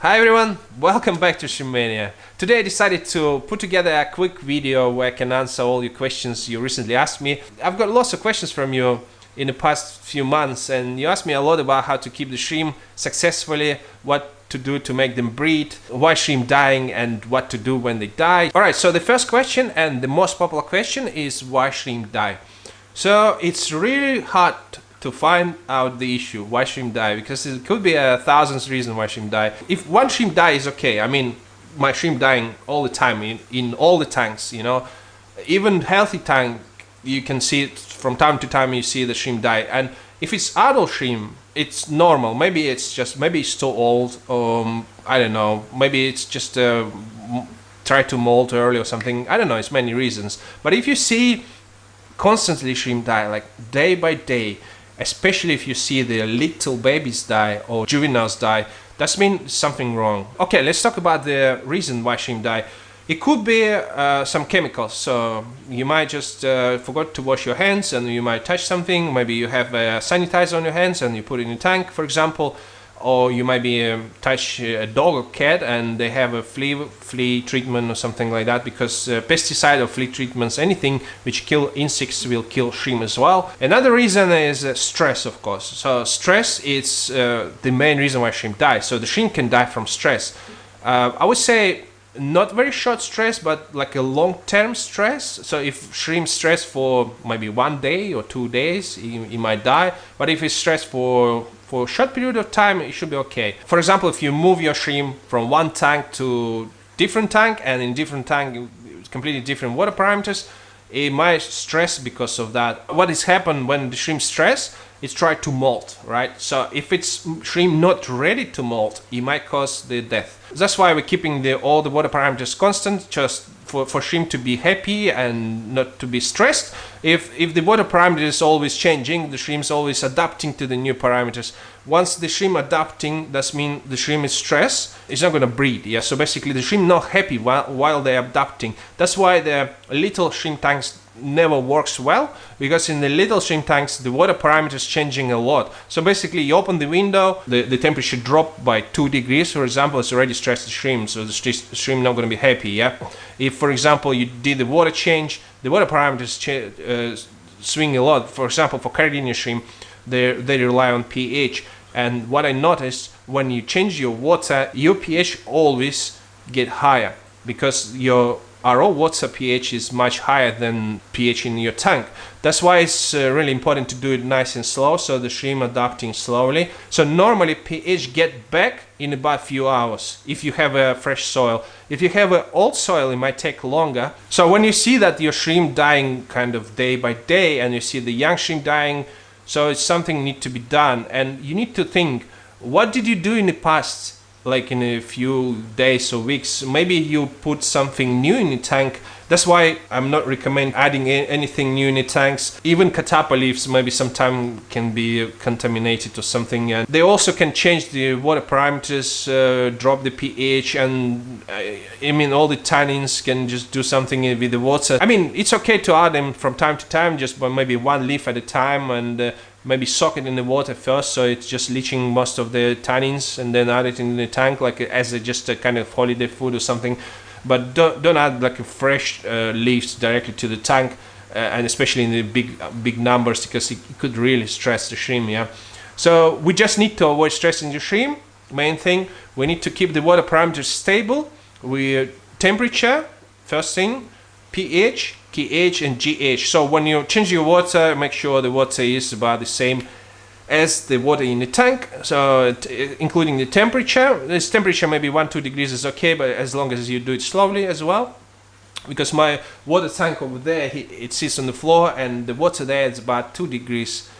Hi everyone, welcome back to Shrimania. Today I decided to put together a quick video where I can answer all your questions you recently asked me. I've got lots of questions from you in the past few months, and you asked me a lot about how to keep the shrimp successfully, what to do to make them breed, why shrimp dying, and what to do when they die. Alright, so the first question and the most popular question is why shrimp die. So it's really hard to find out the issue why shrimp die, because it could be a thousand reasons why shrimp die. If one shrimp die is okay, I mean my shrimp dying all the time in all the tanks, you know, even healthy tank you can see it from time to time, you see the shrimp die. And if it's adult shrimp, it's normal. Maybe it's too old, I don't know, maybe it's just try to molt early or something, I don't know, it's many reasons. But if you see constantly shrimp die, like day by day, especially if you see the little babies die or juveniles die, that means something wrong. Okay, let's talk about the reason why shrimp die. It could be some chemicals. So you might just forgot to wash your hands and you might touch something. Maybe you have sanitizer on your hands and you put it in a tank, for example. Or you might be touch a dog or cat and they have a flea treatment or something like that, because pesticide or flea treatments, anything which kill insects will kill shrimp as well. Another reason is stress, of course. So stress is the main reason why shrimp die. So the shrimp can die from stress. I would say not very short stress, but like a long-term stress. So if shrimp stress for maybe 1 day or 2 days, he might die. But if it's stressed for a short period of time, it should be okay. For example, if you move your shrimp from one tank to different tank, and in different tank completely different water parameters, it might stress because of that. What is happened when the shrimp stress? It's try to molt, right? So if it's shrimp not ready to molt, it might cause the death. That's why we're keeping all the water parameters constant, just for shrimp to be happy and not to be stressed. If the water parameter is always changing, the shrimp's always adapting to the new parameters. Once the shrimp adapting, that means the shrimp is stressed, it's not going to breed. Yeah, so basically the shrimp not happy while they're adapting. That's why the little shrimp tanks never works well, because in the little shrimp tanks the water parameters changing a lot. So basically you open the window, the temperature drop by 2 degrees, for example, it's already stressed the shrimp, so the shrimp not going to be happy. Yeah, if for example you did the water change, the water parameters swing a lot. For example, for Caridina shrimp, they rely on pH, and what I noticed, when you change your water, your pH always get higher, because your RO water pH is much higher than pH in your tank. That's why it's really important to do it nice and slow, so the shrimp adapting slowly. So normally pH get back in about a few hours if you have a fresh soil. If you have an old soil, it might take longer. So when you see that your shrimp dying kind of day by day, and you see the young shrimp dying, so it's something need to be done, and you need to think, what did you do in the past? Like in a few days or weeks, maybe you put something new in the tank. That's why I'm not recommend adding anything new in the tanks. Even catappa leaves maybe sometimes can be contaminated or something, and they also can change the water parameters, drop the pH, and I mean all the tannins can just do something with the water. I mean, it's okay to add them from time to time, just by maybe one leaf at a time, and maybe soak it in the water first, so it's just leaching most of the tannins, and then add it in the tank like as just a kind of holiday food or something. But don't add like a fresh leaves directly to the tank, and especially in the big numbers, because it could really stress the shrimp. Yeah, so we just need to avoid stressing the shrimp. Main thing, we need to keep the water parameters stable. Temperature first thing, pH, KH and GH. So when you change your water, make sure the water is about the same as the water in the tank, so including the temperature. This temperature maybe 1-2 degrees is okay, but as long as you do it slowly as well, because my water tank over there, it sits on the floor, and the water there is about 2 degrees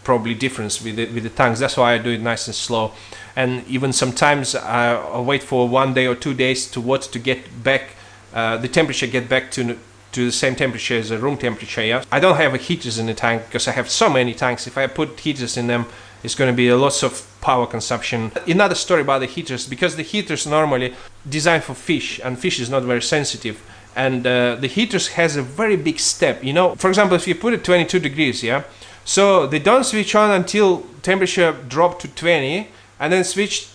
probably difference with the tanks. That's why I do it nice and slow. And even sometimes I wait for 1 day or 2 days to water to get back, the temperature get back to the same temperature as the room temperature. Yeah, I don't have heaters in the tank because I have so many tanks. If I put heaters in them, it's going to be lots of power consumption. Another story about the heaters, because the heaters normally designed for fish, and fish is not very sensitive, and the heaters has a very big step. You know, for example, if you put it 22 degrees, yeah, so they don't switch on until temperature drop to 20. and then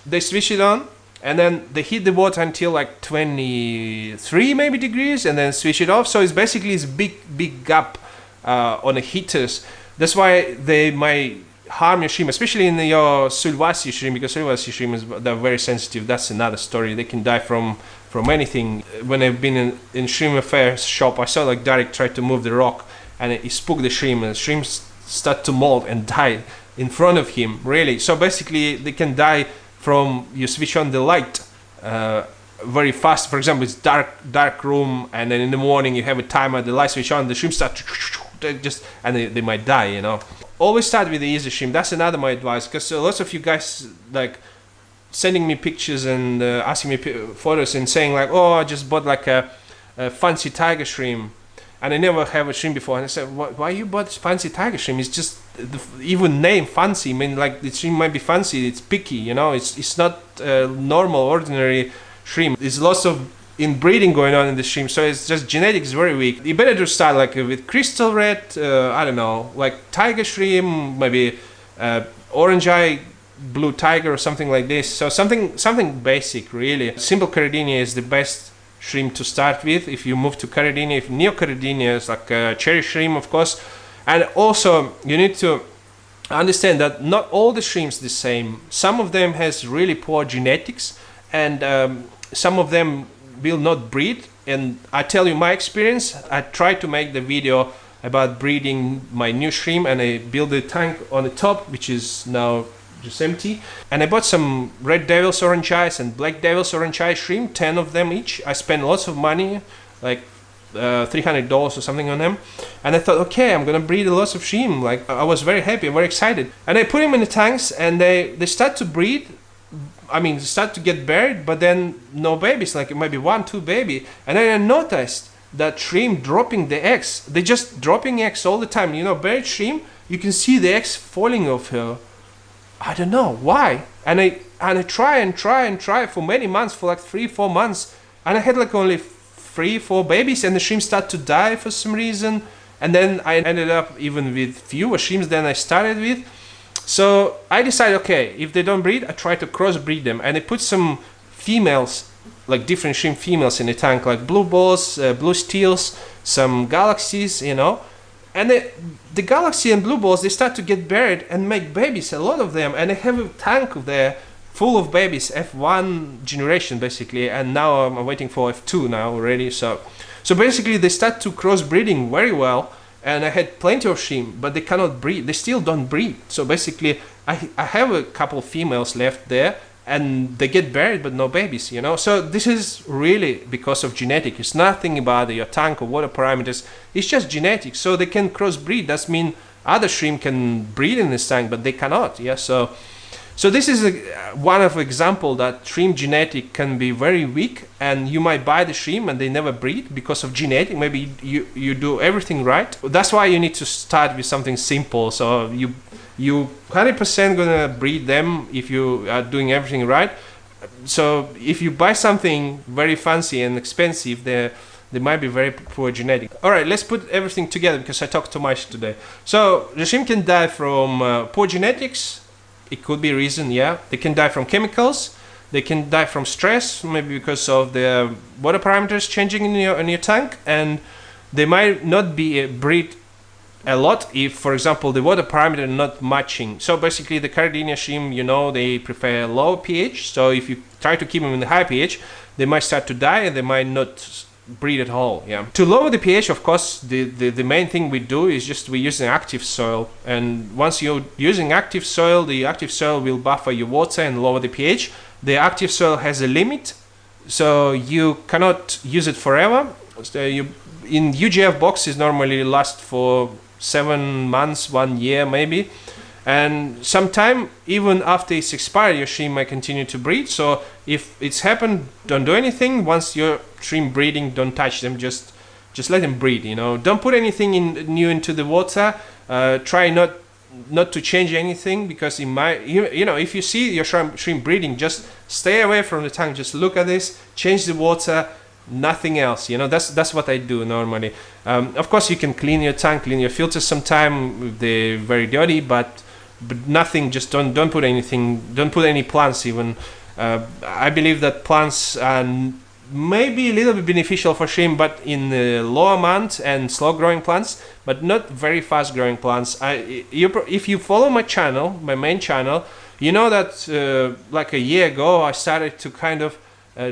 they switch it on, and then they heat the water until like 23 maybe degrees, and then switch it off. So it's basically this big gap on the heaters. That's why they might harm your shrimp, especially in your sulwasi shrimp, because sulwasi shrimp they're very sensitive. That's another story. They can die from anything. When I've been in shrimp affairs shop, I saw like Derek try to move the rock, and he spooked the shrimp, and the shrimp start to molt and die in front of him, really. So basically they can die from you switch on the light very fast. For example, it's dark room, and then in the morning you have a timer, the light switch on, the shrimp start and they might die, you know. Always start with the easy shrimp. That's another my advice, because lots of you guys like sending me pictures and asking me photos and saying like, oh, I just bought like a fancy tiger shrimp, and I never have a shrimp before. And I said, why you bought fancy tiger shrimp? It's just the even name fancy. I mean, like the shrimp might be fancy, it's picky, you know. It's not normal, ordinary shrimp. There's lots of inbreeding going on in the shrimp, so it's just genetics very weak. You better to start like with crystal red, I don't know, like tiger shrimp, maybe orange eye blue tiger or something like this. So something basic, really. Simple Caridina is the best shrimp to start with. If you move to Caridina, if Neocaridina is like a cherry shrimp, of course. And also you need to understand that not all the shrimps the same. Some of them has really poor genetics, and some of them will not breed. And I tell you my experience. I tried to make the video about breeding my new shrimp, and I built a tank on the top, which is now just empty, and I bought some red devils orange eyes and black devils orange eyes shrimp, 10 of them each. I spent lots of money, like $300 or something on them, and I thought, okay, I'm gonna breed lots of shrimp. Like, I was very happy, very excited, and I put them in the tanks, and they start to breed. I mean, they start to get buried, but then no babies, like maybe 1-2 baby. And then I noticed that shrimp dropping the eggs. They just dropping eggs all the time. You know, buried shrimp, you can see the eggs falling off her. I don't know why. And I try for many months, for like 3-4 months, and I had like only 3-4 babies, and the shrimp start to die for some reason. And then I ended up even with fewer shrimps than I started with. So I decided, okay, if they don't breed, I try to crossbreed them, and I put some females, like different shrimp females in the tank, like blue balls, blue steels, some galaxies, you know. And the galaxy and blue balls, they start to get buried and make babies, a lot of them. And I have a tank there full of babies, F1 generation basically, and now I'm waiting for F2 now already. So basically they start to crossbreeding very well. And I had plenty of shrimp, but they cannot breed. They still don't breed. So basically, I have a couple females left there, and they get buried, but no babies, you know. So this is really because of genetic. It's nothing about your tank or water parameters. It's just genetics. So they can crossbreed. That means other shrimp can breed in this tank, but they cannot. Yeah. So this is one of example that shrimp genetic can be very weak, and you might buy the shrimp and they never breed because of genetic. Maybe you do everything right. That's why you need to start with something simple. So you 100% gonna breed them if you are doing everything right. So if you buy something very fancy and expensive, they might be very poor genetic. All right, let's put everything together because I talked too much today. So the shrimp can die from poor genetics. It could be a reason, yeah. They can die from chemicals. They can die from stress, maybe because of the water parameters changing in your tank, and they might not be breed a lot if, for example, the water parameter not matching. So basically, the Caridina shrimp, you know, they prefer low pH. So if you try to keep them in the high pH, they might start to die and they might not breed at all. Yeah. To lower the pH, of course, the main thing we do is just we use an active soil, and once you're using active soil, the active soil will buffer your water and lower the pH. The active soil has a limit, so you cannot use it forever. So in UGF boxes normally last for 7 months, 1 year maybe, and sometime even after it's expired, your shrimp might continue to breed. So if it's happened, don't do anything. Once your shrimp breeding, don't touch them, just let them breed, you know. Don't put anything new into the water. Try not to change anything, because it might, you know, if you see your shrimp breeding, just stay away from the tank, just look at this, change the water, nothing else, you know. That's what I do normally. Of course you can clean your tank, clean your filters sometime if they're very dirty, but but nothing. Just don't put anything. Don't put any plants even. I believe that plants are maybe a little bit beneficial for shrimp, but in low amount, and slow growing plants, but not very fast growing plants. If you follow my channel, my main channel, you know that like a year ago I started to kind of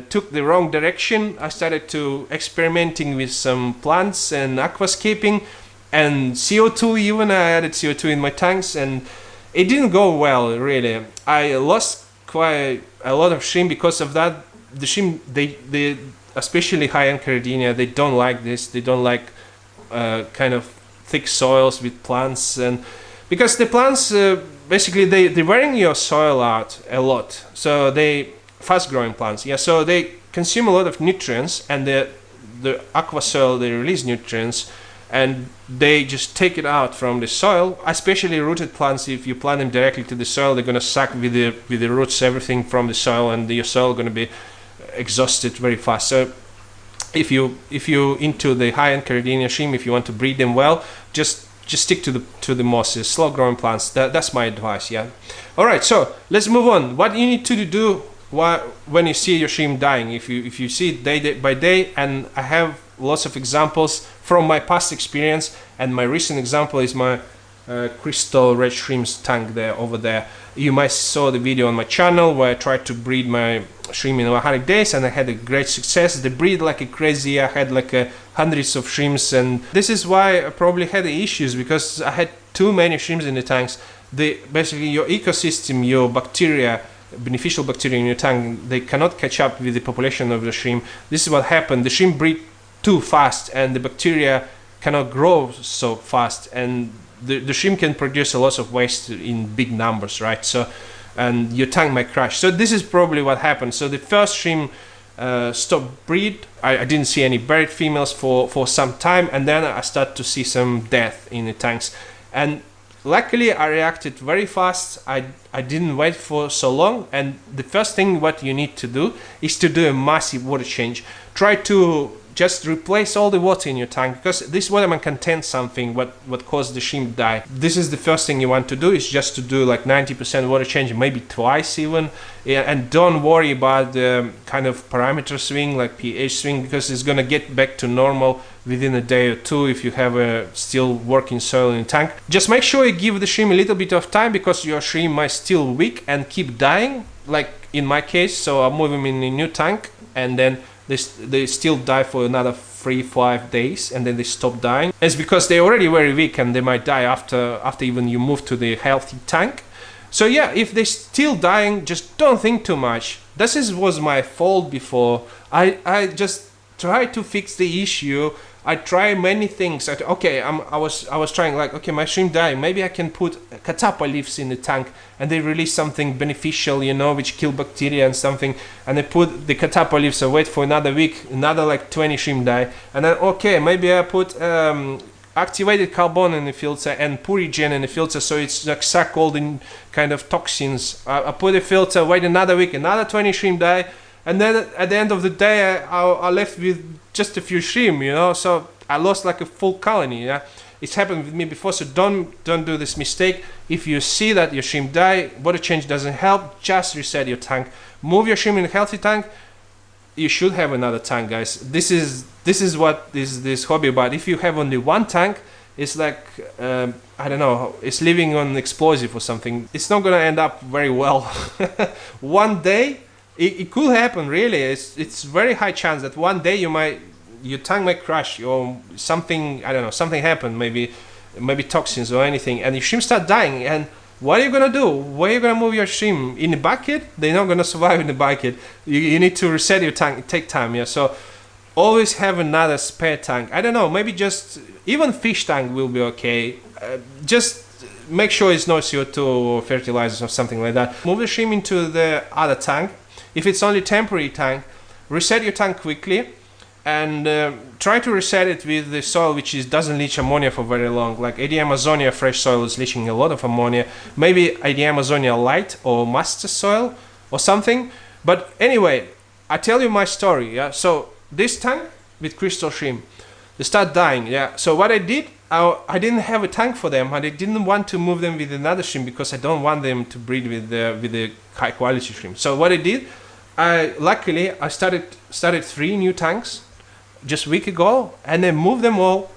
took the wrong direction. I started to experimenting with some plants and aquascaping and CO2 even. I added CO2 in my tanks and it didn't go well really. I lost quite a lot of shrimp because of that. The shrimp, they especially high-end Caridina, they don't like this. They don't like kind of thick soils with plants, and because the plants basically they're wearing your soil out a lot. So they fast-growing plants, yeah. So they consume a lot of nutrients, and the aqua soil, they release nutrients, and they just take it out from the soil. Especially rooted plants, if you plant them directly to the soil, they're gonna suck with the roots everything from the soil, and your soil gonna be exhausted very fast. So if you into the high-end Caridina shrimp, if you want to breed them well, just stick to the mosses, slow growing plants. That's my advice, yeah. All right, so let's move on. What you need to do when you see your shrimp dying, if you see it day by day, and I have lots of examples from my past experience, and my recent example is my crystal red shrimps tank over there. You might saw the video on my channel where I tried to breed my shrimp in 100 days, and I had a great success. They breed like a crazy. I had like hundreds of shrimps, and this is why I probably had the issues, because I had too many shrimps in the tanks. Basically your ecosystem, your bacteria, beneficial bacteria in your tank, they cannot catch up with the population of the shrimp. This is what happened. The shrimp breed too fast, and the bacteria cannot grow so fast, and the shrimp can produce a lot of waste in big numbers, right? So, and your tank might crash. So this is probably what happened. So the first shrimp stopped breed. I didn't see any buried females for some time, and then I started to see some death in the tanks. And luckily I reacted very fast. I didn't wait for so long, and the first thing what you need to do is to do a massive water change. Try to just replace all the water in your tank, because this water might contain something what caused the shrimp die. This is the first thing you want to do, is just to do like 90% water change, maybe twice even, and don't worry about the kind of parameter swing like pH swing, because it's gonna get back to normal within a day or two if you have a still working soil in the tank. Just make sure you give the shrimp a little bit of time, because your shrimp might still weak and keep dying, like in my case. So I move them in a new tank, and then they still die for another 3-5 days, and then they stop dying. It's because they're already very weak, and they might die after even you move to the healthy tank. So yeah, if they're still dying, just don't think too much. This was my fault before. I just try to fix the issue. I try many things. I was trying, like, okay, my shrimp dying. Maybe I can put catappa leaves in the tank, and they release something beneficial, you know, which kill bacteria and something. And I put the catappa leaves. I wait for another week, another like 20 shrimp die, and then okay, maybe I put activated carbon in the filter and purigen in the filter, so it's like suck all the kind of toxins. I put a filter, wait another week, another 20 shrimp die. And then at the end of the day, I left with just a few shrimp, you know. So I lost like a full colony. Yeah, it's happened with me before. So don't do this mistake. If you see that your shrimp die, water change doesn't help, just reset your tank. Move your shrimp in a healthy tank. You should have another tank, guys. This is what this hobby about. If you have only one tank, it's like I don't know, it's living on explosive or something. It's not gonna end up very well. One day. It could happen, really. It's very high chance that one day your tank might crash, or something, I don't know, something happened, maybe toxins or anything, and your shrimp start dying. And what are you gonna do? Where are you gonna move your shrimp? In the bucket? They're not gonna survive in the bucket. You need to reset your tank. It takes time, yeah. So always have another spare tank. I don't know, maybe just even fish tank will be okay. Just make sure it's no CO2 or fertilizers or something like that. Move the shrimp into the other tank. If it's only temporary tank, reset your tank quickly, and try to reset it with the soil which doesn't leach ammonia for very long. Like AD Amazonia fresh soil is leaching a lot of ammonia. Maybe AD Amazonia light or master soil or something. But anyway, I tell you my story. Yeah. So this tank with crystal shrimp, they start dying. Yeah. So what I did, I didn't have a tank for them, and I didn't want to move them with another shrimp because I don't want them to breed with the high quality shrimp. So what I did, luckily I started 3 new tanks just a week ago, and I moved them all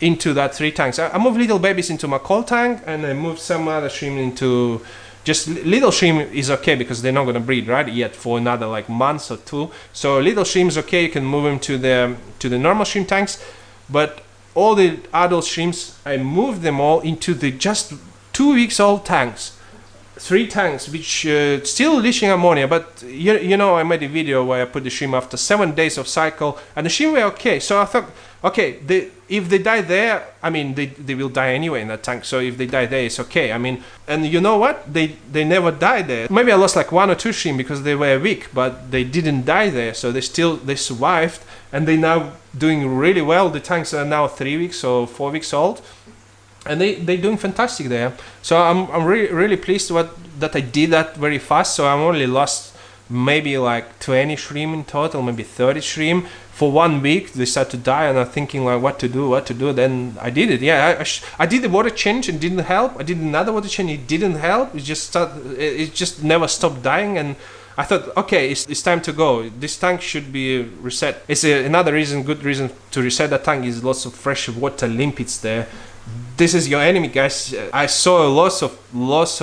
into that 3 tanks. I moved little babies into my cold tank, and I moved some other shrimp into just little shrimp is okay because they're not gonna breed right yet for another like month or 2. So little shrimp is okay. You can move them to the normal shrimp tanks, but all the adult shrimps, I moved them all into the just 2 weeks old tanks. 3 tanks, which still leaching ammonia, but you know, I made a video where I put the shrimp after 7 days of cycle, and the shrimp were okay. So I thought, okay, if they die there, I mean, they will die anyway in that tank. So if they die there, it's okay. I mean, and you know what? They never died there. Maybe I lost like 1 or 2 shrimp because they were weak, but they didn't die there. So they survived, and they now doing really well. The tanks are now 3 weeks or 4 weeks old, and they're doing fantastic there. So I'm really pleased that I did that very fast. So I'm only lost maybe like 20 shrimp in total, maybe 30 shrimp. For 1 week they start to die, and I'm thinking like what to do. Then I did it. Yeah, I did the water change and didn't help. I did another water change, it didn't help. It just never stopped dying, and I thought, okay, it's time to go. This tank should be reset. It's another good reason to reset that tank is lots of fresh water limpets there. This is your enemy, guys. I saw lots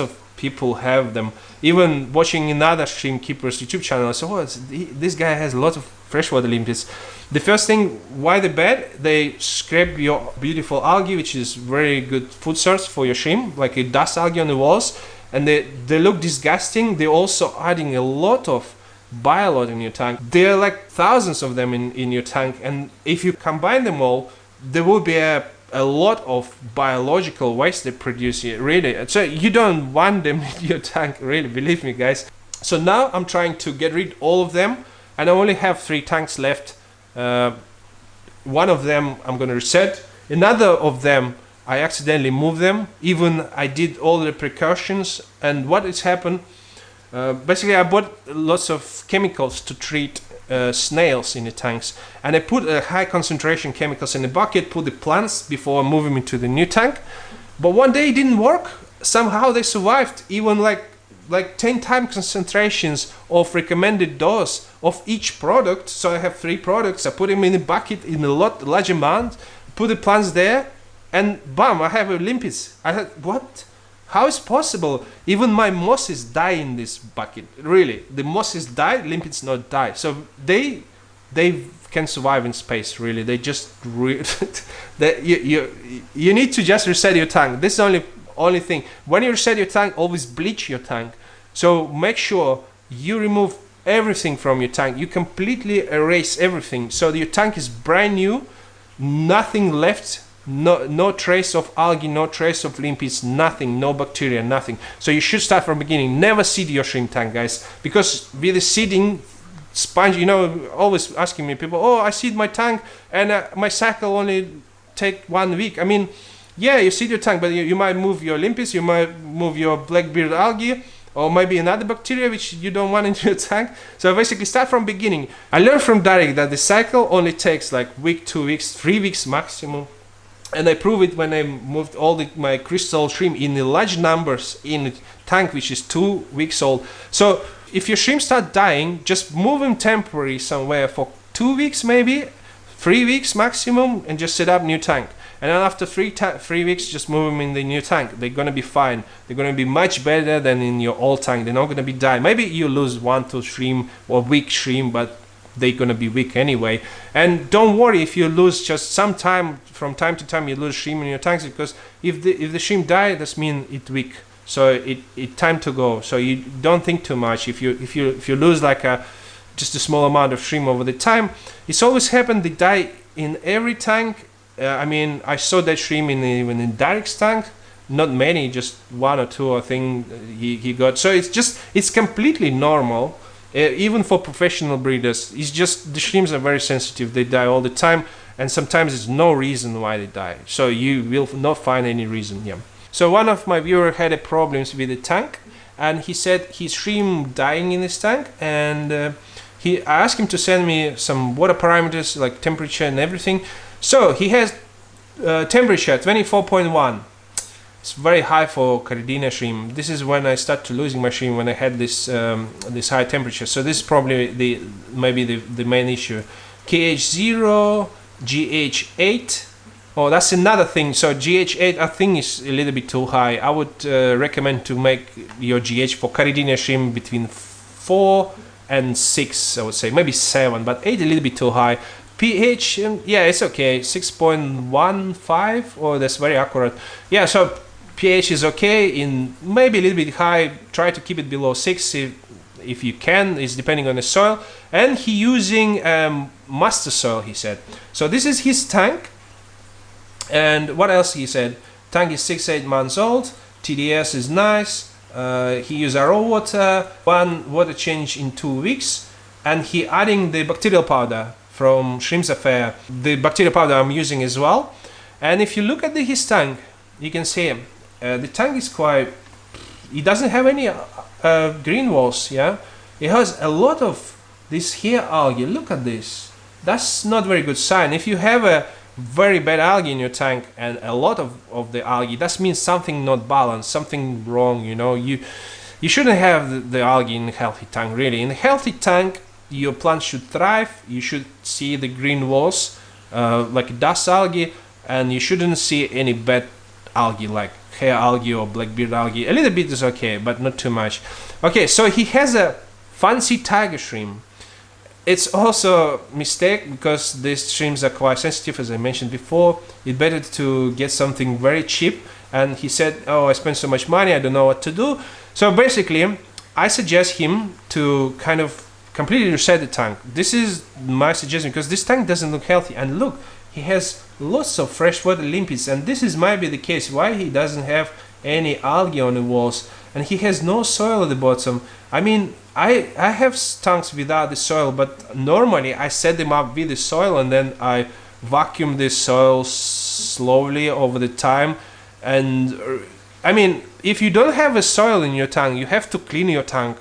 of people have them. Even watching another shrimp keeper's YouTube channel, I saw, this guy has a lot of freshwater limpets. The first thing, why they're bad, they scrape your beautiful algae, which is very good food source for your shrimp, like a dust algae on the walls, and they look disgusting. They're also adding a lot of biolot in your tank. There are like thousands of them in your tank, and if you combine them all, there will be a lot of biological waste they produce here, really. So you don't want them in your tank, really, believe me, guys. So now I'm trying to get rid of all of them, and I only have 3 tanks left. One of them I'm gonna reset. Another of them I accidentally moved them. Even I did all the precautions, and what has happened, basically I bought lots of chemicals to treat snails in the tanks, and I put a high concentration chemicals in the bucket, put the plants before moving into the new tank. But one day it didn't work. Somehow they survived, even like 10 times concentrations of recommended dose of each product. So I have 3 products. I put them in a bucket in a large amount, put the plants there, and bam, I have a limpets. I had, what? How is possible? Even my mosses die in this bucket. Really, the mosses die, limpets not die. So they can survive in space. Really, they just you need to just reset your tank. This is only thing. When you reset your tank, always bleach your tank. So make sure you remove everything from your tank. You completely erase everything, so your tank is brand new, nothing left. No trace of algae, no trace of limpets, nothing, no bacteria, nothing. So you should start from the beginning. Never seed your shrimp tank, guys, because with the seeding sponge, you know, always asking me people, oh, I seed my tank and my cycle only take 1 week. I mean, yeah, you seed your tank, but you might move your limpets, you might move your blackbeard algae, or maybe another bacteria which you don't want into your tank. So basically start from beginning. I learned from Derek that the cycle only takes like week, 2 weeks, 3 weeks maximum. And I prove it when I moved all my crystal shrimp in large numbers in a tank which is 2 weeks old. So if your shrimp start dying, just move them temporary somewhere for 2 weeks, maybe 3 weeks maximum, and just set up new tank. And then after 3 weeks, just move them in the new tank. They're gonna be fine. They're gonna be much better than in your old tank. They're not gonna be dying. Maybe you lose 1, 2 shrimp or weak shrimp, but they're gonna be weak anyway. And don't worry if you lose just from time to time you lose shrimp in your tanks, because if the shrimp die, that means it's weak. So it time to go. So you don't think too much. If you lose like just a small amount of shrimp over the time, it's always happened. They die in every tank. I mean, I saw that shrimp even in Derek's tank. Not many, just 1 or 2, I think he got. So it's completely normal. Even for professional breeders, it's just the shrimps are very sensitive. They die all the time, and sometimes there's no reason why they die. So you will not find any reason. Yeah. So one of my viewers had a problems with the tank, and he said his shrimp dying in his tank, and I asked him to send me some water parameters like temperature and everything. So he has Temperature 24.1. It's very high for Caridina shrimp. This is when I start to losing my shrimp, when I had this this high temperature. So this is probably maybe the main issue. KH0, GH8. Oh, that's another thing. So GH8 I think is a little bit too high. I would recommend to make your GH for Caridina shrimp between 4 and 6, I would say. Maybe 7, but 8 a little bit too high. pH, yeah, it's okay. 6.15. Oh, that's very accurate. Yeah, so pH is okay. In maybe a little bit high. Try to keep it below 6 if you can. It's depending on the soil. And he using master soil, he said. So this is his tank. And what else he said? Tank is 6-8 months old. TDS is nice. He used RO water, 1 water change in 2 weeks, and he adding the bacterial powder from Shrimps Affair. The bacterial powder I'm using as well. And if you look at his tank, you can see the tank is quite. It doesn't have any green walls. Yeah, it has a lot of this here algae. Look at this. That's not very good sign. If you have a very bad algae in your tank and a lot of the algae, that means something not balanced, something wrong. You know, you shouldn't have the algae in a healthy tank. Really, in a healthy tank, your plant should thrive. You should see the green walls like dust algae, and you shouldn't see any bad algae like hair algae or blackbeard algae. A little bit is okay, but not too much. Okay, so he has a fancy tiger shrimp. It's also a mistake because these shrimps are quite sensitive, as I mentioned before. It's better to get something very cheap. And he said, oh, I spent so much money, I don't know what to do. So basically, I suggest him to kind of completely reset the tank. This is my suggestion because this tank doesn't look healthy. And look, he has lots of freshwater limpets. And this is might be the case why he doesn't have any algae on the walls. And he has no soil at the bottom. I mean, I have tanks without the soil, but normally I set them up with the soil and then I vacuum the soil slowly over the time. And I mean, if you don't have a soil in your tank, you have to clean your tank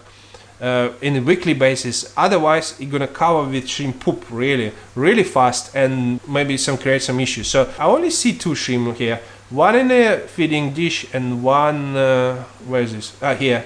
in a weekly basis. Otherwise, you're gonna cover with shrimp poop really fast and maybe create some issues. So I only see 2 shrimp here. One in a feeding dish and one, where is this? Here.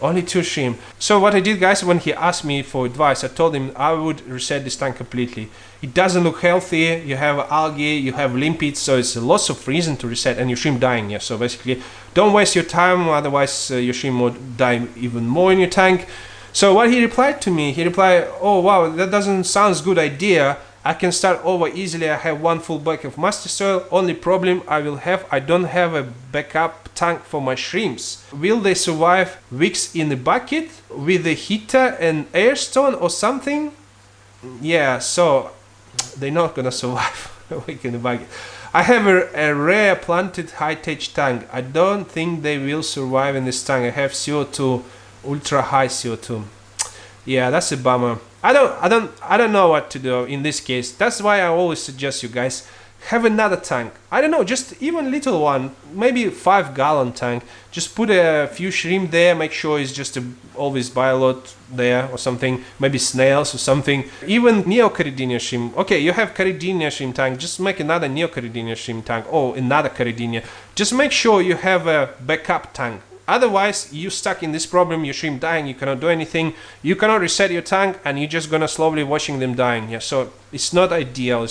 Only 2 shrimp. So what I did, guys, when he asked me for advice, I told him I would reset this tank completely. It doesn't look healthy. You have algae, you have limpets, so it's lots of reason to reset, and your shrimp dying. Yeah. So basically, don't waste your time, otherwise your shrimp will die even more in your tank. So what he replied to me, he replied, "Oh wow, that doesn't sound good idea. I can start over easily. I have 1 full bag of master soil. Only problem I don't have a backup tank for my shrimps. Will they survive weeks in the bucket with a heater and air stone or something?" Yeah, so they're not gonna survive a week in the bucket. I have a rare planted high-tech tank. I don't think they will survive in this tank. I have CO2, ultra high CO2. Yeah, that's a bummer. I don't know what to do in this case. That's why I always suggest you guys have another tank. I don't know, just even little one, maybe 5-gallon tank. Just put a few shrimp there. Make sure it's just always biolot there or something. Maybe snails or something. Even Neocaridina shrimp. Okay, you have Caridina shrimp tank. Just make another Neocaridina shrimp tank or another Caridina. Just make sure you have a backup tank. Otherwise, you're stuck in this problem, your shrimp dying, you cannot do anything, you cannot reset your tank, and you're just gonna slowly watching them dying. Yeah, so it's not ideal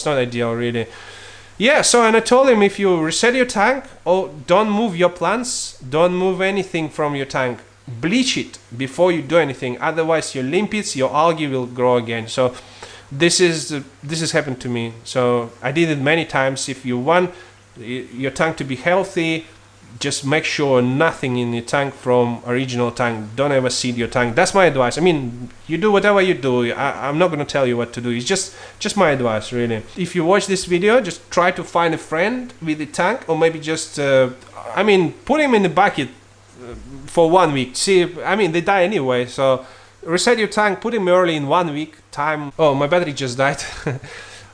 really. Yeah, so and I told him if you reset your tank, don't move your plants, don't move anything from your tank. Bleach it before you do anything, otherwise your limpets, your algae will grow again. So this has happened to me. So I did it many times. If you want your tank to be healthy, just make sure nothing in your tank from original tank. Don't ever seed your tank. That's my advice. I mean, you do whatever you do. I'm not going to tell you what to do. It's just my advice, really. If you watch this video, just try to find a friend with a tank, or maybe just, I mean, put him in the bucket for 1 week. See, I mean, they die anyway. So reset your tank, put him early in 1 week time. Oh, my battery just died.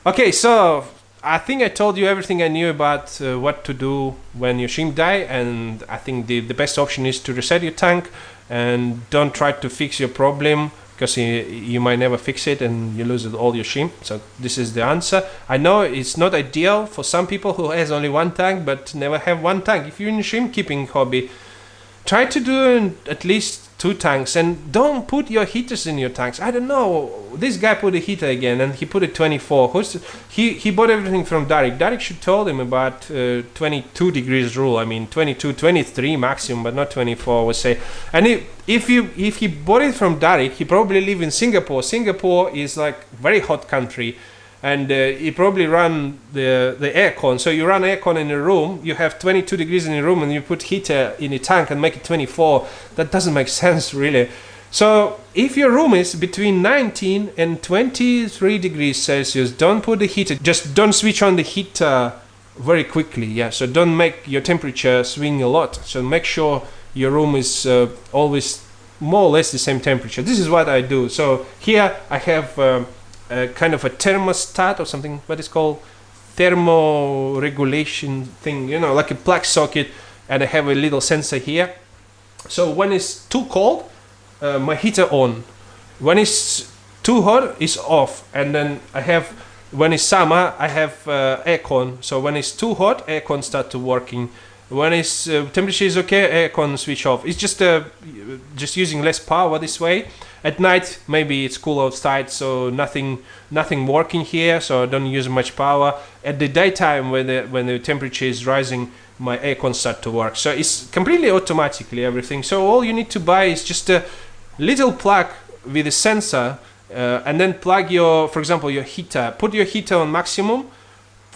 Okay, so I think I told you everything I knew about what to do when your shrimp die, and I think the best option is to reset your tank and don't try to fix your problem because you might never fix it and you lose all your shrimp. So this is the answer. I know it's not ideal for some people who has only one tank but never have one tank. If you're in a shrimp keeping hobby, try to do at least 2 tanks, and don't put your heaters in your tanks. I don't know, this guy put a heater again and he put it 24. He bought everything from Derek. Derek should told him about 22 degrees rule. I mean 22, 23 maximum, but not 24, I would say. And if he bought it from Derek, he probably live in Singapore. Singapore is like very hot country, and you probably run the aircon. So you run aircon in a room, you have 22 degrees in a room, and you put heater in a tank and make it 24. That doesn't make sense, really. So if your room is between 19 and 23 degrees Celsius, don't put the heater. Just don't switch on the heater very quickly. Yeah, so don't make your temperature swing a lot. So make sure your room is always more or less the same temperature. This is what I do. So here I have kind of a thermostat or something, what is called thermoregulation thing, you know, like a plug socket, and I have a little sensor here. So when it's too cold, my heater on. When it's too hot, it's off. And then I have, when it's summer, I have aircon. So when it's too hot, aircon start to working. When it's temperature is okay, aircon switch off. It's just using less power this way. At night, maybe it's cool outside, so nothing working here, so I don't use much power. At the daytime, when the temperature is rising, my aircon start to work. So it's completely automatically everything. So all you need to buy is just a little plug with a sensor, and then plug your, for example, your heater. Put your heater on maximum.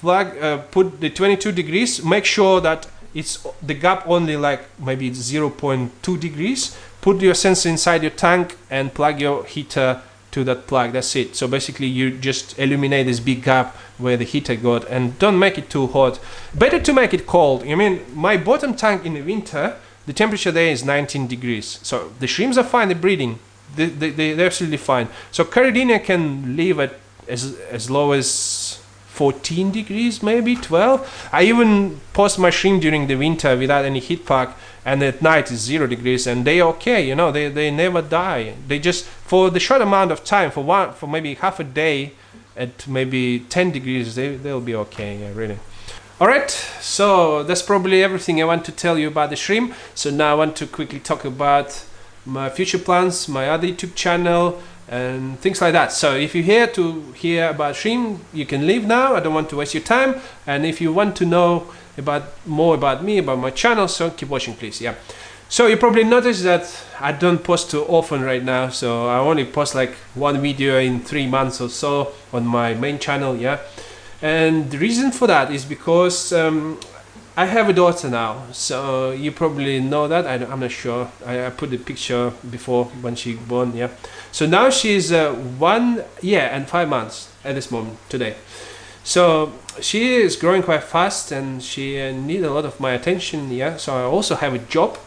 Put the 22 degrees. Make sure that it's the gap only like maybe 0.2 degrees. Put your sensor inside your tank and plug your heater to that plug. That's it. So basically you just eliminate this big gap where the heater got, and don't make it too hot. Better to make it cold. I mean, my bottom tank in the winter, the temperature there is 19 degrees. So the shrimps are fine, they're breeding. They're absolutely fine. So Caridina can live at as low as 14 degrees, maybe 12. I even post my shrimp during the winter without any heat pack, and at night is 0 degrees, and they okay, you know, they never die. They just, for the short amount of time, for maybe half a day at maybe 10 degrees, they'll be okay, yeah, really. Alright, so that's probably everything I want to tell you about the shrimp. So now I want to quickly talk about my future plans, my other YouTube channel, and things like that. So if you're here to hear about shrimp, you can leave now. I don't want to waste your time. And if you want to know more about me, about my channel, so keep watching, please. Yeah. So you probably noticed that I don't post too often right now. So I only post like 1 video in 3 months or so on my main channel. Yeah. And the reason for that is because I have a daughter now, so you probably know that. I'm not sure. I put the picture before when she born. Yeah. So now she's 1 year and 5 months at this moment today. So she is growing quite fast, and she needs a lot of my attention. Yeah. So I also have a job,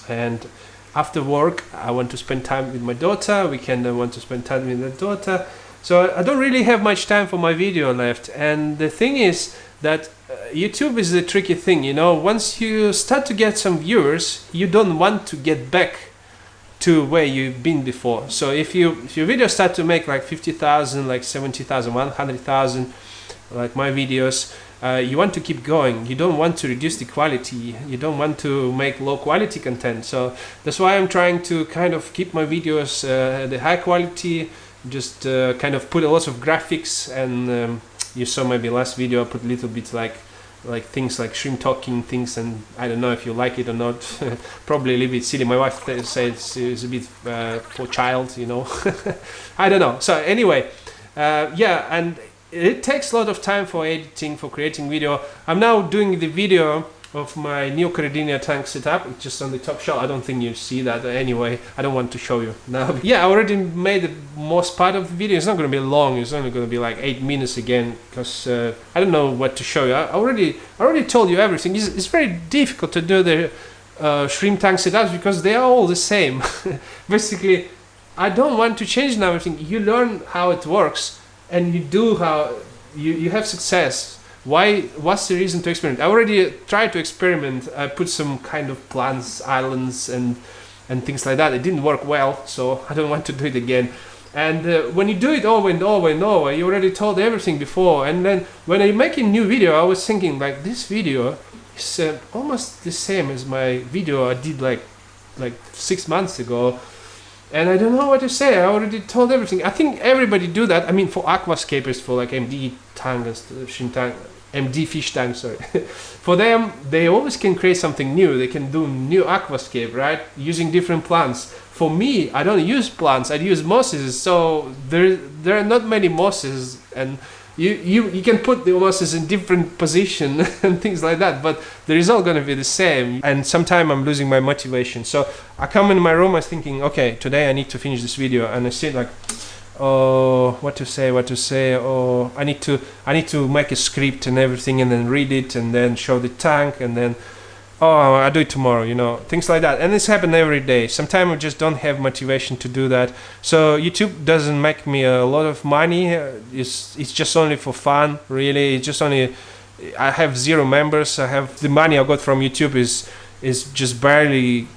and after work I want to spend time with my daughter. Weekend I want to spend time with the daughter. So I don't really have much time for my video left. And the thing is that YouTube is a tricky thing, you know. Once you start to get some viewers, you don't want to get back to where you've been before. So if your videos start to make like 50,000, like 70,000, 100,000, like my videos, you want to keep going. You don't want to reduce the quality. You don't want to make low quality content. So that's why I'm trying to kind of keep my videos the high quality, just kind of put a lot of graphics, and you saw maybe last video I put a little bit like things like shrimp talking things, and I don't know if you like it or not. Probably a little bit silly. My wife says it's a bit for child, you know. I don't know. So anyway, yeah, and it takes a lot of time for editing, for creating video. I'm now doing the video of my Neocaridina tank setup. It's just on the top shelf. I don't think you see that anyway. I don't want to show you now. Yeah, I already made the most part of the video. It's not going to be long. It's only going to be like 8 minutes again, because I don't know what to show you. I already told you everything. It's very difficult to do the shrimp tank setups because they are all the same. Basically, I don't want to change everything. You learn how it works, and you do how you have success. What's the reason to experiment? I already tried to experiment. I put some kind of plants, islands, and things like that. It didn't work well, so I don't want to do it again. And when you do it over and over and over, you already told everything before. And then when I make a new video, I was thinking like this video is almost the same as my video I did like 6 months ago. And I don't know what to say. I already told everything. I think everybody do that. I mean, for aquascapers, for like MD tank and MD fish tank, sorry. For them, they always can create something new. They can do new aquascape, right? Using different plants. For me, I don't use plants. I use mosses. So there are not many mosses, and you can put the mosses in different position and things like that, but the result gonna be the same. And sometimes I'm losing my motivation. So I come in my room, I was thinking, okay, today I need to finish this video, and I sit like, oh, what to say, oh, I need to make a script and everything, and then read it, and then show the tank, and then, oh, I'll do it tomorrow, you know, things like that. And this happens every day. Sometimes I just don't have motivation to do that. So YouTube doesn't make me a lot of money. It's just only for fun, really. It's just only, I have 0 members. I have the money I got from YouTube is just barely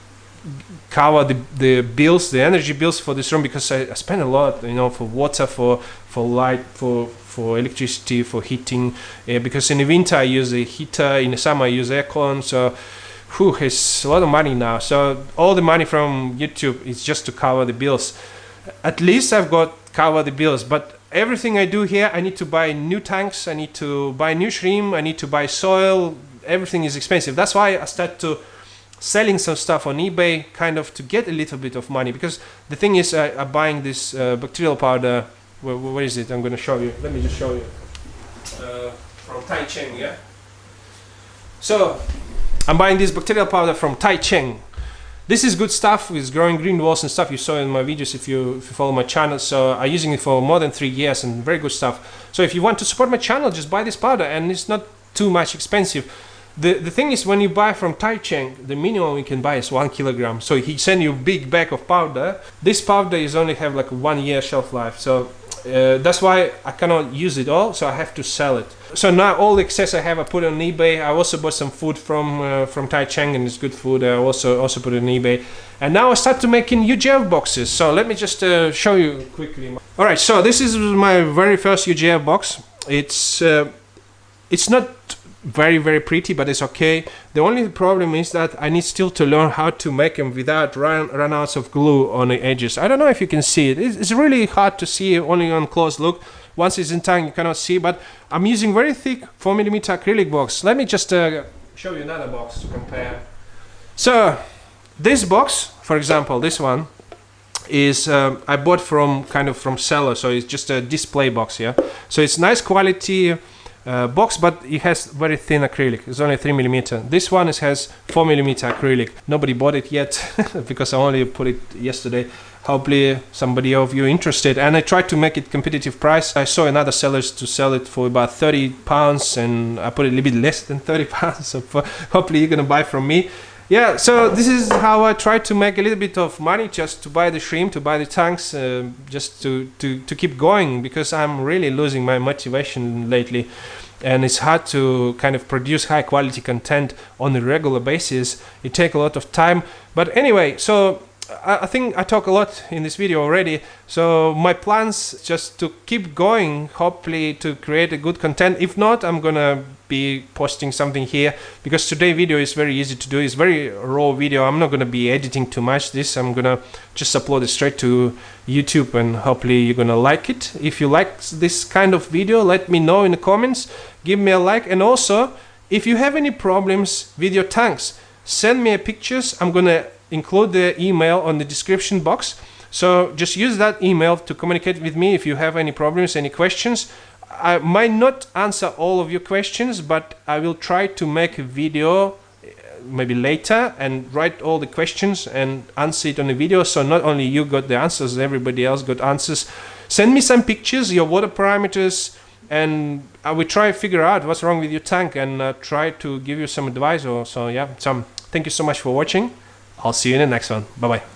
cover the bills, the energy bills for this room, because I spend a lot, you know, for water, for light, for electricity, for heating, because in the winter I use a heater, in the summer I use aircon, so it's a lot of money now. So all the money from YouTube is just to cover the bills. At least I've got cover the bills, but everything I do here, I need to buy new tanks, I need to buy new shrimp, I need to buy soil. Everything is expensive. That's why I start to selling some stuff on eBay, kind of to get a little bit of money, because the thing is, I'm buying this bacterial powder. Where is it? I'm going to show you. Let me just show you. From Tai Cheng, yeah? So, I'm buying this bacterial powder from Tai Cheng. This is good stuff. It's growing green walls and stuff. You saw in my videos if you follow my channel. So, I'm using it for more than 3 years, and very good stuff. So, if you want to support my channel, just buy this powder, and it's not too much expensive. The thing is, when you buy from Tai Cheng, the minimum you can buy is 1 kilogram. So he send you a big bag of powder. This powder is only have like 1 year shelf life. So that's why I cannot use it all. So I have to sell it. So now all the excess I have, I put on eBay. I also bought some food from Tai Cheng, and it's good food. I also put it on eBay. And now I start to making UGF boxes. So let me just show you quickly. All right. So this is my very first UGF box. It's not very pretty, but it's okay. The only problem is that I need still to learn how to make them without run-outs of glue on the edges. I don't know if you can see it. It's really hard to see only on close look. Once it's in tank, you cannot see, but I'm using very thick 4mm acrylic box. Let me just show you another box to compare. So this box, for example, this one is I bought from seller, so it's just a display box, yeah. So it's nice quality box, but it has very thin acrylic. It's only 3mm. This one has 4mm acrylic. Nobody bought it yet because I only put it yesterday. Hopefully somebody of you interested. And I tried to make it competitive price. I saw another sellers to sell it for about £30, and I put it a little bit less than £30. So hopefully you're gonna buy from me. Yeah, so this is how I try to make a little bit of money, just to buy the shrimp, to buy the tanks, just to keep going, because I'm really losing my motivation lately, and it's hard to kind of produce high quality content on a regular basis. It takes a lot of time. But anyway, so I think I talk a lot in this video already. So my plans just to keep going, hopefully to create a good content. If not, I'm gonna be posting something here, because today video is very easy to do. It's very raw video. I'm not gonna be editing too much this. I'm gonna just upload it straight to YouTube, and hopefully you're gonna like it. If you like this kind of video, let me know in the comments. Give me a like, and also if you have any problems with your tanks, send me pictures. I'm gonna include the email on the description box. So just use that email to communicate with me if you have any problems, any questions. I might not answer all of your questions, but I will try to make a video maybe later and write all the questions and answer it on the video. So not only you got the answers, everybody else got answers. Send me some pictures, your water parameters, and I will try to figure out what's wrong with your tank, and try to give you some advice or so. Yeah, thank you so much for watching. I'll see you in the next one. Bye bye.